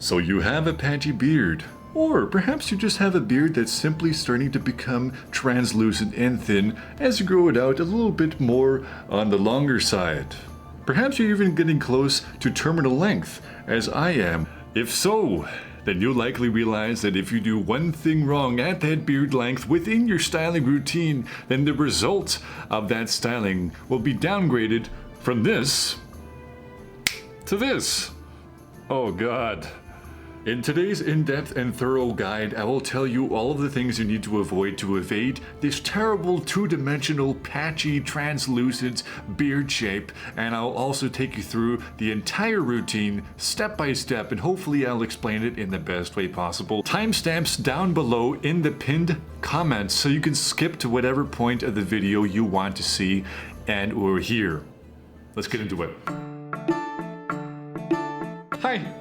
So you have a patchy beard, or perhaps you just have a beard that's simply starting to become translucent and thin as you grow it out a little bit more on the longer side. Perhaps you're even getting close to terminal length, as I am. If so, then you'll likely realize that if you do one thing wrong at that beard length within your styling routine, then the result of that styling will be downgraded from this to this. Oh God. In today's in-depth and thorough guide, I will tell you all of the things you need to avoid to evade this terrible two-dimensional, patchy, translucent beard shape, and I'll also take you through the entire routine step by step, and hopefully I'll explain it in the best way possible. Timestamps down below in the pinned comments so you can skip to whatever point of the video you want to see and or hear. Let's get into it. Hi.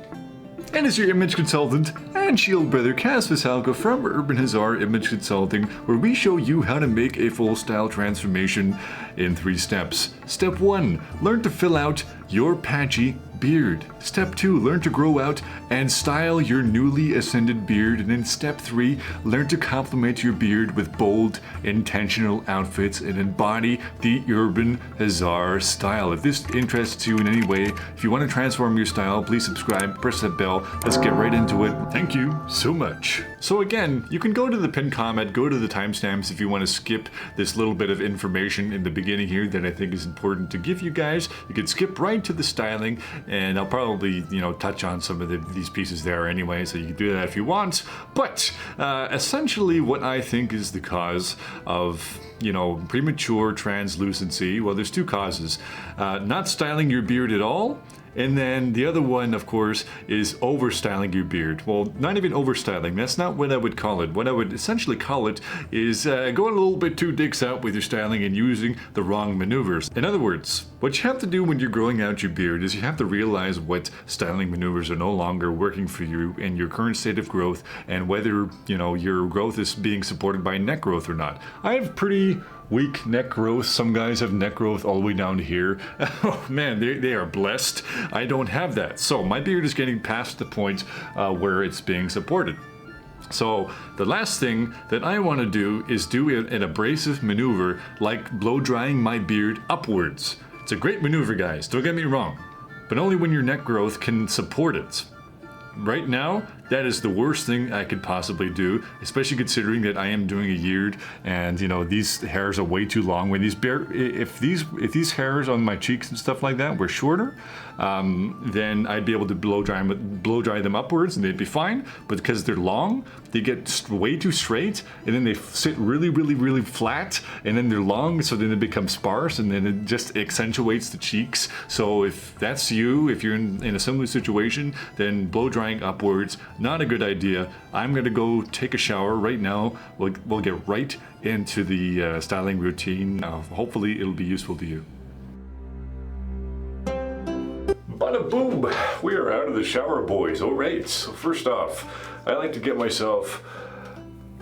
And as your image consultant and shield brother Veselka from Urban Hazard Image Consulting, where we show you how to make a full style transformation in 3 steps. Step 1, learn to fill out your patchy beard. Step 2, learn to grow out and style your newly ascended beard. And then step 3, learn to complement your beard with bold, intentional outfits and embody the Urban Hazard style. If this interests you in any way, if you want to transform your style, please subscribe, press that bell. Let's get right into it. Thank you so much. So again, you can go to the pinned comment, go to the timestamps if you want to skip this little bit of information in the beginning here that I think is important to give you guys. You can skip right to the styling, and I'll probably, touch on some of these pieces there anyway, so you can do that if you want. But essentially what I think is the cause of, premature translucency, well, there's 2 causes. Not styling your beard at all, and then the other one, of course, is overstyling your beard. Well, not even overstyling. That's not what I would call it. What I would essentially call it is going a little bit too dicks out with your styling and using the wrong maneuvers. In other words, what you have to do when you're growing out your beard is you have to realize what styling maneuvers are no longer working for you in your current state of growth, and whether, your growth is being supported by neck growth or not. I have pretty weak neck growth. Some guys have neck growth all the way down to here. Oh man, they are blessed. I don't have that. So my beard is getting past the point where it's being supported. So the last thing that I want to do is do an abrasive maneuver like blow drying my beard upwards. It's a great maneuver, guys, don't get me wrong, but only when your neck growth can support it. Right now, that is the worst thing I could possibly do, especially considering that I am doing a beard, and these hairs are way too long. When if these hairs on my cheeks and stuff like that were shorter, then I'd be able to blow dry them upwards and they'd be fine. But because they're long, they get way too straight, and then they sit really, really, really flat, and then they're long, so then they become sparse, and then it just accentuates the cheeks. So if that's you, if you're in a similar situation, then blow drying upwards, not a good idea. I'm gonna go take a shower right now. We'll get right into the styling routine. Hopefully it'll be useful to you. Bada boom, we are out of the shower, boys. All right, so first off, I like to get myself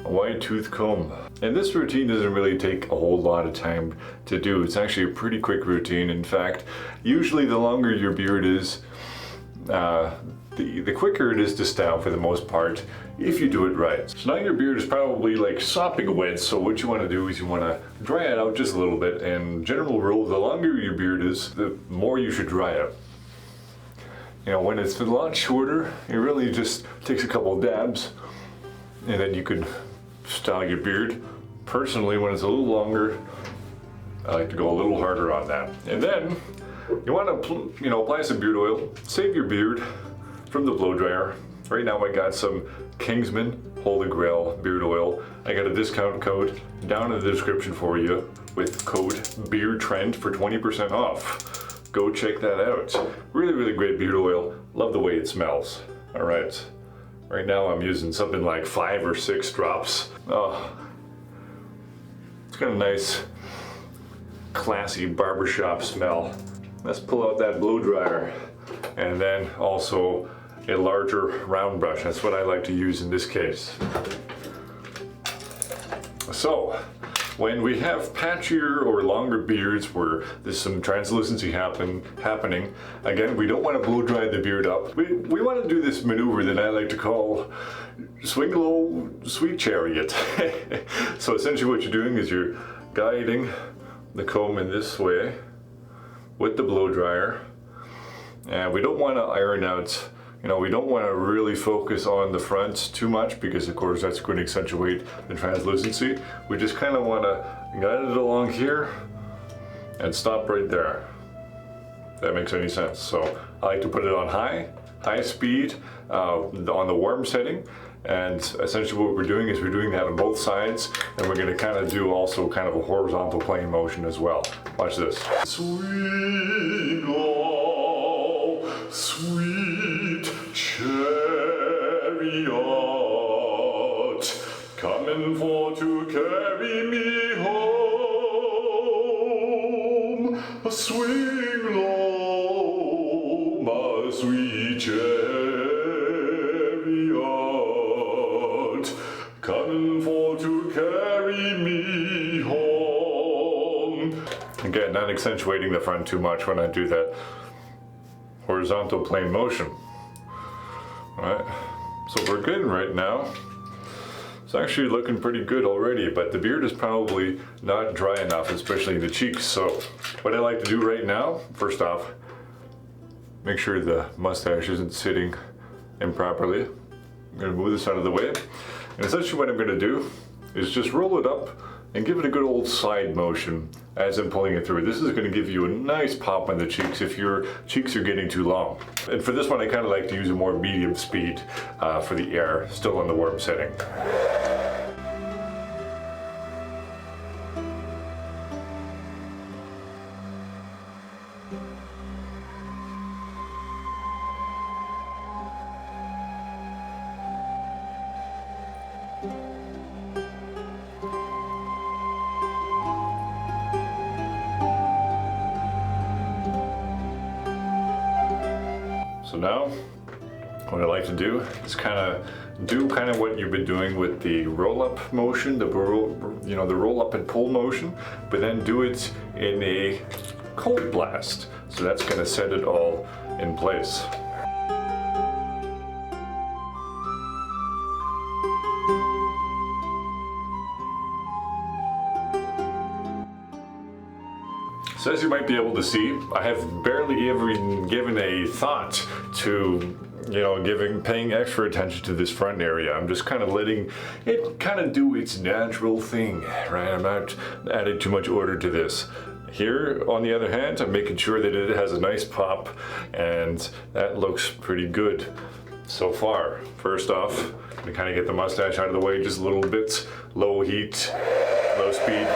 a wide tooth comb. And this routine doesn't really take a whole lot of time to do. It's actually a pretty quick routine. In fact, usually the longer your beard is, the quicker it is to style for the most part, if you do it right. So now your beard is probably like sopping wet, so what you want to do is you want to dry it out just a little bit, and general rule, the longer your beard is, the more you should dry it. When it's a lot shorter, it really just takes a couple of dabs, and then you could style your beard. Personally, when it's a little longer, I like to go a little harder on that. And then you want to, apply some beard oil. Save your beard from the blow dryer. Right now I got some KINGSMEN Holy Grail beard oil. I got a discount code down in the description for you with code BEARDTREND for 20% off. Go check that out. Really, really great beard oil. Love the way it smells. All right. Right now I'm using something like 5 or 6 drops. Oh, it's got a nice, classy barbershop smell. Let's pull out that blow dryer, and then also a larger round brush. That's what I like to use in this case. So when we have patchier or longer beards where there's some translucency happening, again, we don't want to blow dry the beard up. We want to do this maneuver that I like to call swing low, sweet chariot. So essentially what you're doing is you're guiding the comb in this way with the blow dryer, and we don't want to iron out, you know, we don't want to really focus on the front too much because of course that's going to accentuate the translucency. We just kind of want to guide it along here and stop right there. If that makes any sense. So I like to put it on high speed on the warm setting, and essentially what we're doing is we're doing that on both sides, and we're going to kind of do also kind of a horizontal plane motion as well. Watch this. Swing low, sweet chariot, coming for to carry me home. Swing low, my sweet chariot, coming for to carry me home. Again, not accentuating the front too much when I do that horizontal plane motion. Alright, so we're good right now. It's actually looking pretty good already, but the beard is probably not dry enough, especially in the cheeks. So what I like to do right now, first off, make sure the mustache isn't sitting improperly. I'm going to move this out of the way. And essentially what I'm going to do is just roll it up and give it a good old side motion as I'm pulling it through. This is going to give you a nice pop on the cheeks if your cheeks are getting too long. And for this one I kind of like to use a more medium speed for the air, still in the warm setting. So now, what I like to do is do what you've been doing with the roll-up motion, the roll-up and pull motion, but then do it in a cold blast. So that's going to set it all in place. So as you might be able to see, I have barely ever given a thought to, paying extra attention to this front area. I'm just kind of letting it kind of do its natural thing, right? I'm not adding too much order to this. Here, on the other hand, I'm making sure that it has a nice pop, and that looks pretty good so far. First off, I'm gonna kind of get the mustache out of the way just a little bit. Low heat, low speed.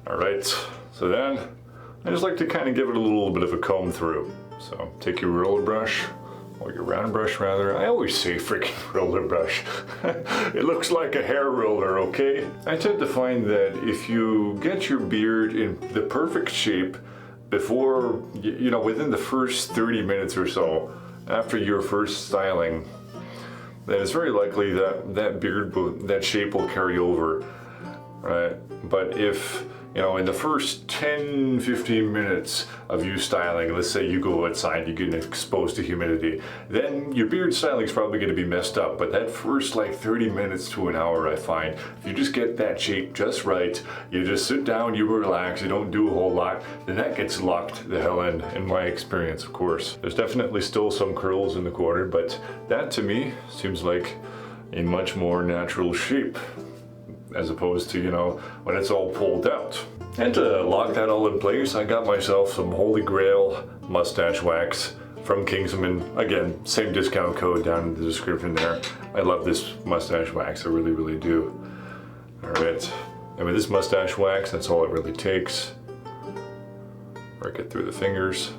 Alright, so then I just like to kind of give it a little bit of a comb through. So take your roller brush, or your round brush rather. I always say freaking roller brush. It looks like a hair roller, okay? I tend to find that if you get your beard in the perfect shape before, within the first 30 minutes or so after your first styling, then it's very likely that that shape will carry over, right? But if in the first 10-15 minutes of you styling, let's say you go outside, you get exposed to humidity, then your beard styling is probably going to be messed up. But that first 30 minutes to an hour, I find, if you just get that shape just right, you just sit down, you relax, you don't do a whole lot, then that gets locked the hell in my experience, of course. There's definitely still some curls in the corner, but that to me seems like a much more natural shape, as opposed to, when it's all pulled out. And to lock that all in place, I got myself some Holy Grail mustache wax from KINGSMEN. Again, same discount code down in the description there. I love this mustache wax, I really, really do. Alright, and with this mustache wax, that's all it really takes. Work it through the fingers.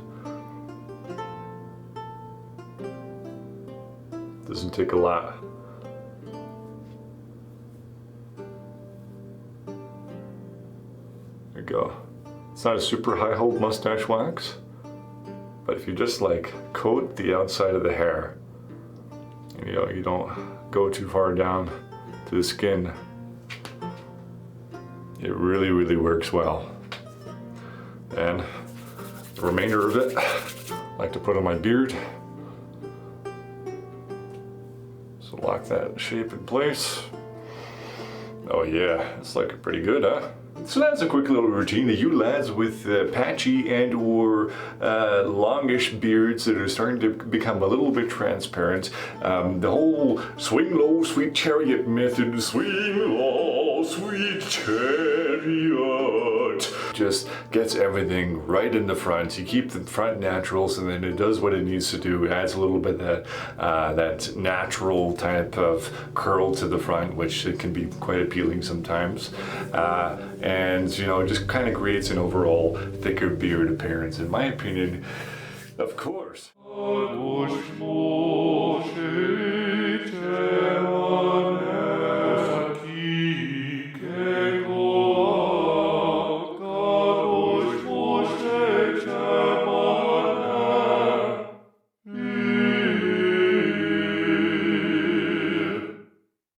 Doesn't take a lot. There you go. It's not a super high hold mustache wax, But if you just like coat the outside of the hair, and, you know, you don't go too far down to the skin, it really, really works well. And the remainder of it, I like to put on my beard. So lock that shape in place. Oh yeah, it's looking pretty good, huh? So that's a quick little routine that you lads with patchy and or longish beards that are starting to become a little bit transparent. The whole swing low, sweet chariot method, swing low, sweet chariot, just gets everything right in the front. You keep the front natural, so then it does what it needs to do. It adds a little bit of that natural type of curl to the front, which it can be quite appealing sometimes. And you know, it just kind of creates an overall thicker beard appearance, in my opinion, of course.